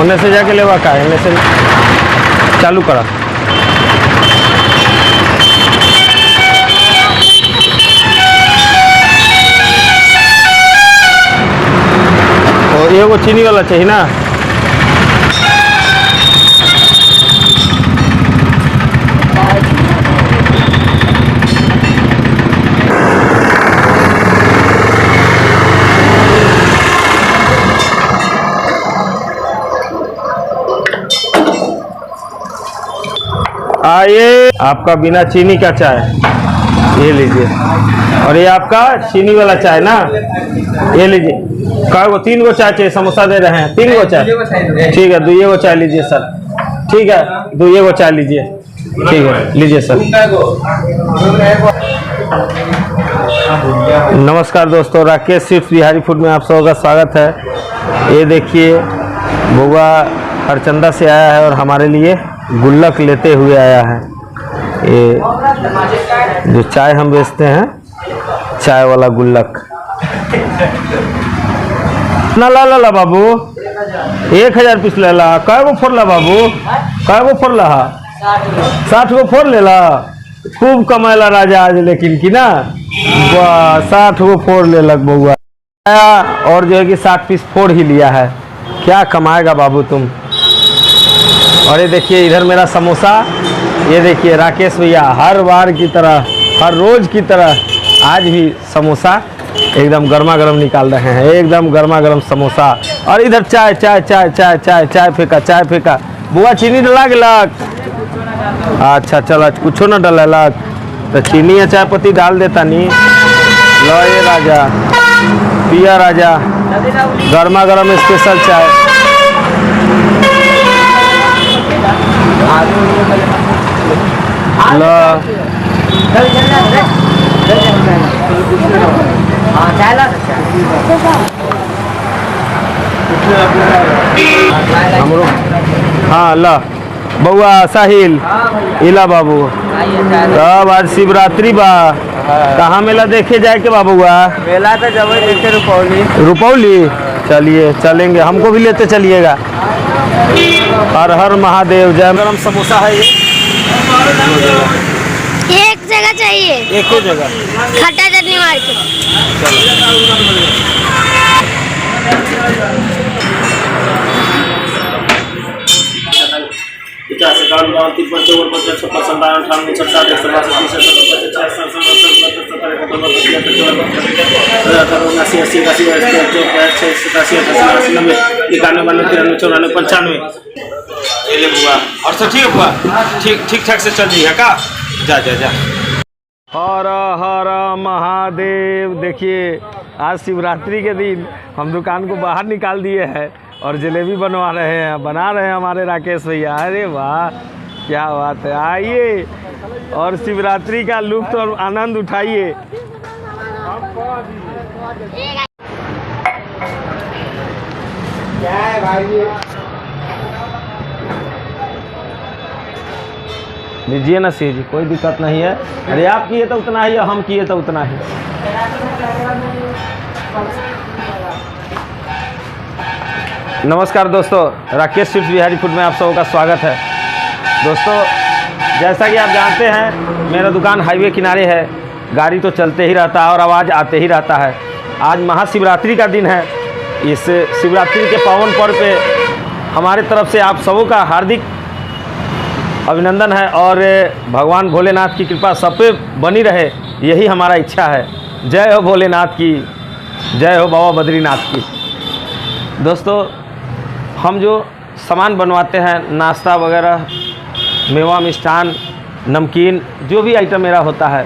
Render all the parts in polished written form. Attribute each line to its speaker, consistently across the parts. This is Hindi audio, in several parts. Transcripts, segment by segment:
Speaker 1: होने से जाके लेवा का है, से चालू करा। और ये वो चीनी वाला चाहिए ना। आइए, आपका बिना चीनी का चाय ये लीजिए। और ये आपका चीनी वाला चाय ना, ये लीजिए। कै गो? 3 गो चाय चाहिए, समोसा दे रहे हैं। 3 गो चाय, ठीक है। 2 गो चाय लीजिए सर, ठीक है। 2 गो चाय लीजिए, ठीक है, लीजिए सर। नमस्कार दोस्तों, राकेश स्वीट्स बिहारी फूड में आप सबका स्वागत है। ये देखिए, बुआ हरचंदा से आया है और हमारे लिए गुल्लक लेते हुए आया है। ये जो चाय हम बेचते हैं, चाय वाला गुल्लक। ना ला ला ला बाबू, 1000 पीस ले ला। कै गो फोड़ ला बाबू, कै गो फोड़ ला? 60 गो फोड़ ले ला। खूब कमाएला राजा आज, लेकिन की ना 60 गो फोड़ ले लग बउआ। और जो है कि 60 पीस फोड़ ही लिया है। क्या कमाएगा बाबू तुम। और ये देखिए इधर मेरा समोसा। ये देखिए राकेश भैया हर बार की तरह, हर रोज की तरह आज भी समोसा एकदम गर्मा गर्म निकाल रहे हैं, एकदम गर्मा गर्म समोसा। और इधर चाय चाय चाय चाय चाय चाय फेंका, चाय फेंका। बुआ चीनी डला गेलक? अच्छा चल, कुछ न डलक तो चीनी या चाय पत्ती डाल देता नी। लो ये राजा, पिया राजा, गर्मा गर्म स्पेशल चाय। हमरो हाँ ला बउआ साहिल इला बाबू। तब आज शिवरात्रि बा, कहाँ मेला देखे जाए के बाबूआ?
Speaker 2: मेला तो जब देखे रुपौली।
Speaker 1: रुपौली चलिए, चलेंगे, हमको भी लेते चलिएगा। हर हर महादेव। जय। गरम समोसा है ये,
Speaker 3: एक जगह चाहिए,
Speaker 1: एक ही जगह
Speaker 3: खट्टा चटनी मार के।
Speaker 2: और सब ठीक है बुआ? ठीक ठाक से चल रही है का? जा जा जा।
Speaker 1: हर हर महादेव। देखिए आज शिवरात्रि के दिन हम दुकान को बाहर निकाल दिए हैं और जलेबी बना रहे हैं हमारे राकेश भैया। अरे वाह, क्या बात है। आइए और शिवरात्रि का लुत्फ और आनंद उठाइए। लीजिए ना सी जी, कोई दिक्कत नहीं है। अरे आप किए तो उतना ही, हम किए तो उतना ही। नमस्कार दोस्तों, राकेश स्वीट्स बिहारी फूड में आप सबका स्वागत है। दोस्तों जैसा कि आप जानते हैं, मेरा दुकान हाईवे किनारे है। गाड़ी तो चलते ही रहता है और आवाज़ आते ही रहता है। आज महाशिवरात्रि का दिन है। इस शिवरात्रि के पावन पर्व पे हमारे तरफ से आप सबों का हार्दिक अभिनंदन है और भगवान भोलेनाथ की कृपा सब पे बनी रहे, यही हमारा इच्छा है। जय हो भोलेनाथ की, जय हो बाबा बद्रीनाथ की। दोस्तों हम जो सामान बनवाते हैं, नाश्ता वगैरह, मेवा मिष्ठान, नमकीन, जो भी आइटम मेरा होता है,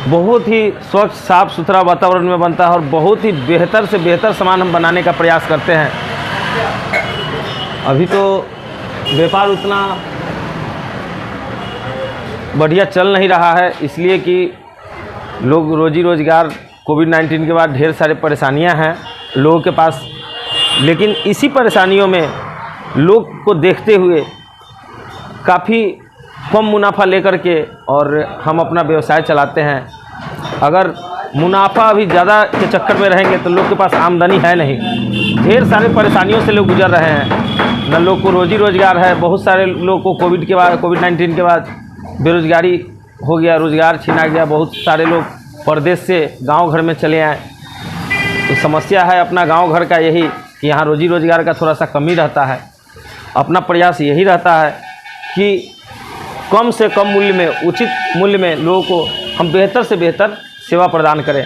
Speaker 1: बहुत ही स्वच्छ साफ़ सुथरा वातावरण में बनता है और बहुत ही बेहतर से बेहतर सामान हम बनाने का प्रयास करते हैं। अभी तो व्यापार उतना बढ़िया चल नहीं रहा है, इसलिए कि लोग रोजी रोज़गार, कोविड-19 के बाद ढेर सारे परेशानियां हैं लोगों के पास। लेकिन इसी परेशानियों में लोग को देखते हुए काफ़ी कम मुनाफा लेकर के और हम अपना व्यवसाय चलाते हैं। अगर मुनाफा अभी ज़्यादा के चक्कर में रहेंगे तो लोग के पास आमदनी है नहीं। ढेर सारे परेशानियों से लोग गुजर रहे हैं। न लोग को रोजी रोजगार है। बहुत सारे लोग को कोविड-19 के बाद बेरोजगारी हो गया, रोजगार छीना गया। बहुत सारे लोग परदेश से गांव घर में चले आए। तो समस्या है अपना गांव घर का यही कि यहाँ रोजी रोजगार का थोड़ा सा कमी रहता है। अपना प्रयास यही रहता है कि कम से कम मूल्य में, उचित मूल्य में लोगों को हम बेहतर से बेहतर सेवा प्रदान करें।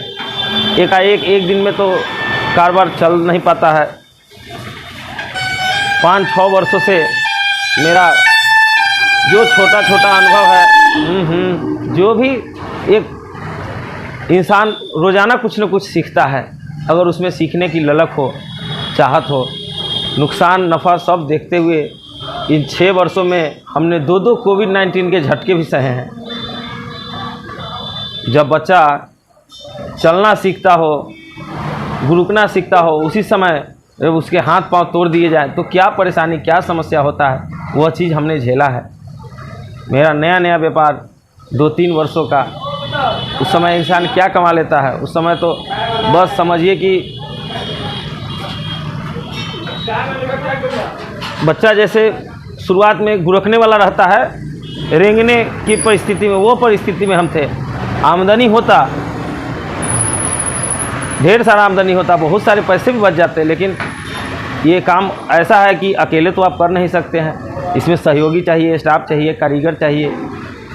Speaker 1: एकाएक एक दिन में तो कारोबार चल नहीं पाता है। 5-6 वर्षों से मेरा जो छोटा छोटा अनुभव है, जो भी एक इंसान रोज़ाना कुछ न कुछ सीखता है, अगर उसमें सीखने की ललक हो, चाहत हो, नुकसान नफ़ा सब देखते हुए इन 6 वर्षों में हमने 2 कोविड-19 के झटके भी सहे हैं। जब बच्चा चलना सीखता हो, गुरुकना सीखता हो, उसी समय जब उसके हाथ पांव तोड़ दिए जाए तो क्या परेशानी, क्या समस्या होता है, वह चीज़ हमने झेला है। मेरा नया व्यापार 2-3 वर्षों का, उस समय इंसान क्या कमा लेता है। उस समय तो बस समझिए कि बच्चा जैसे शुरुआत में गुरकने वाला रहता है, रेंगने की परिस्थिति में, वो परिस्थिति में हम थे। आमदनी होता, ढेर सारा आमदनी होता, बहुत सारे पैसे भी बच जाते, लेकिन ये काम ऐसा है कि अकेले तो आप कर नहीं सकते हैं। इसमें सहयोगी चाहिए, स्टाफ चाहिए, कारीगर चाहिए,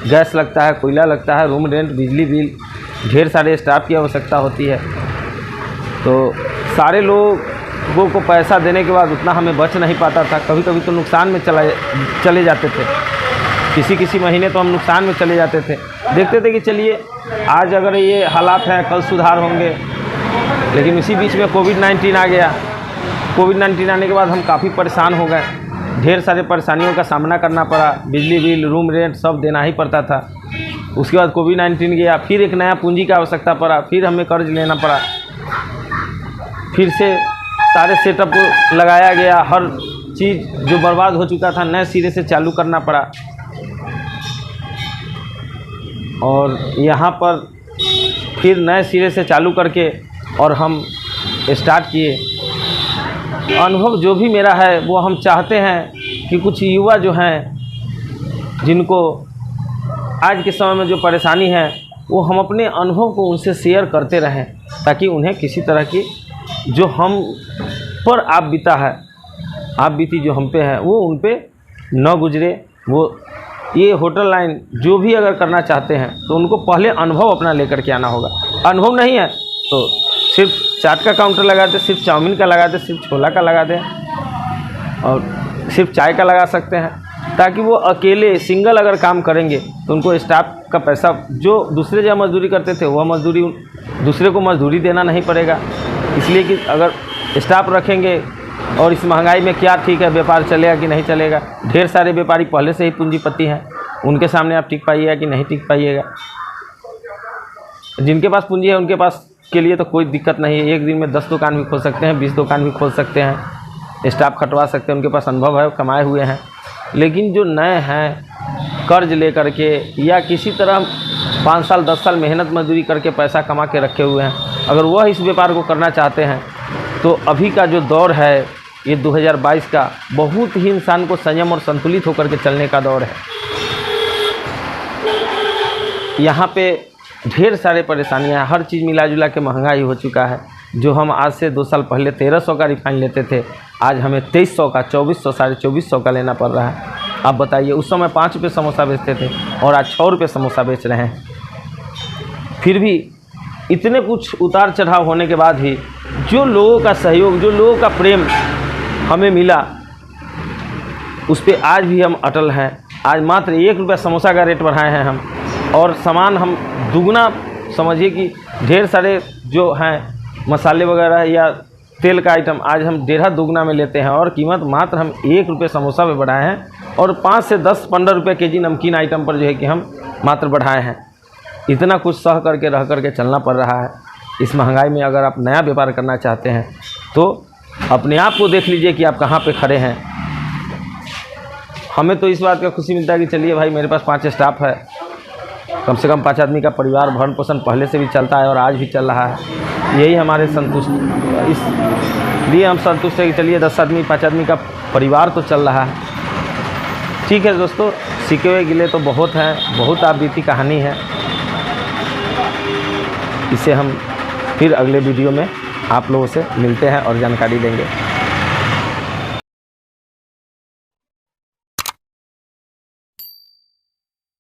Speaker 1: गैस लगता है, कोयला लगता है, रूम रेंट, बिजली बिल, ढेर सारे स्टाफ की आवश्यकता होती है। तो सारे लोगों को पैसा देने के बाद उतना हमें बच नहीं पाता था। कभी कभी तो नुकसान में चले जाते थे। किसी महीने तो हम नुकसान में चले जाते थे। देखते थे कि चलिए आज अगर ये हालात हैं, कल सुधार होंगे, लेकिन इसी बीच में कोविड-19 आ गया। कोविड-19 आने के बाद हम काफ़ी परेशान हो गए। ढेर सारे परेशानियों का सामना करना पड़ा। बिजली बिल, रूम रेंट सब देना ही पड़ता था। उसके बाद कोविड-19 गया, फिर एक नया पूंजी की आवश्यकता पड़ा, फिर हमें कर्ज लेना पड़ा, फिर से सारे सेटअप को लगाया गया। हर चीज़ जो बर्बाद हो चुका था नए सिरे से चालू करना पड़ा। और यहाँ पर फिर नए सिरे से चालू करके और हम स्टार्ट किए। अनुभव जो भी मेरा है वो हम चाहते हैं कि कुछ युवा जो हैं, जिनको आज के समय में जो परेशानी है, वो हम अपने अनुभव को उनसे शेयर करते रहें, ताकि उन्हें किसी तरह की जो हम पर आप बीता है, आप बीती जो हम पे है, वो उन पे न गुजरे। वो ये होटल लाइन जो भी अगर करना चाहते हैं तो उनको पहले अनुभव अपना लेकर के आना होगा। अनुभव नहीं है तो सिर्फ चाट का काउंटर लगा दें, सिर्फ चाउमीन का लगा दें, सिर्फ छोला का लगा दें और सिर्फ चाय का लगा सकते हैं, ताकि वो अकेले सिंगल अगर काम करेंगे तो उनको स्टाफ का पैसा जो दूसरे जगह मजदूरी करते थे वह मजदूरी दूसरे को मजदूरी देना नहीं पड़ेगा। इसलिए कि अगर स्टाफ रखेंगे और इस महंगाई में क्या ठीक है, व्यापार चलेगा कि नहीं चलेगा। ढेर सारे व्यापारी पहले से ही पूंजीपति हैं, उनके सामने आप टिक पाइएगा कि नहीं टिक पाइएगा। जिनके पास पूंजी है उनके पास के लिए तो कोई दिक्कत नहीं है। एक दिन में 10 दुकान भी खोल सकते हैं, 20 दुकान भी खोल सकते हैं, स्टाफ खटवा सकते हैं, उनके पास अनुभव है, कमाए हुए हैं। लेकिन जो नए हैं, कर्ज ले करके या किसी तरह 5 साल 10 साल मेहनत मजदूरी करके पैसा कमा के रखे हुए हैं, अगर वह इस व्यापार को करना चाहते हैं तो अभी का जो दौर है, ये 2022 का, बहुत ही इंसान को संयम और संतुलित होकर के चलने का दौर है। यहाँ पे ढेर सारे परेशानियाँ, हर चीज़ मिला जुला के महंगाई हो चुका है। जो हम आज से 2 साल पहले 1300 का रिफाइन लेते थे, आज हमें 2300 का, 2400, 2450 का लेना पड़ रहा है। आप बताइए, उस समय 5 रुपये समोसा बेचते थे और आज 6 रुपये समोसा बेच रहे हैं। फिर भी इतने कुछ उतार चढ़ाव होने के बाद भी जो लोगों का सहयोग, जो लोगों का प्रेम हमें मिला, उस पर आज भी हम अटल हैं। आज मात्र 1 रुपया समोसा का रेट बढ़ाए हैं हम, और सामान हम दुगना, समझिए कि ढेर सारे जो हैं मसाले वगैरह या तेल का आइटम आज हम 1.5 दुगना में लेते हैं, और कीमत मात्र हम 1 रुपये समोसा पे बढ़ाए हैं और 5 से 10-15 रुपये केजी नमकीन आइटम पर जो है कि हम मात्र बढ़ाए हैं। इतना कुछ सह करके रह करके चलना पड़ रहा है इस महंगाई में। अगर आप नया व्यापार करना चाहते हैं तो अपने आप को देख लीजिए कि आप कहाँ पे खड़े हैं। हमें तो इस बात का खुशी मिलता है कि चलिए भाई, मेरे पास 5 स्टाफ है, कम से कम 5 आदमी का परिवार भरण पोषण पहले से भी चलता है और आज भी चल रहा है। यही हमारे संतुष्ट, इसलिए हम संतुष्ट है कि चलिए 10 आदमी 5 आदमी का परिवार तो चल रहा है। ठीक है दोस्तों, सिकवे गिले तो बहुत हैं, बहुत आप बीती कहानी है। इसे हम फिर अगले वीडियो में आप लोगों से मिलते हैं और जानकारी देंगे।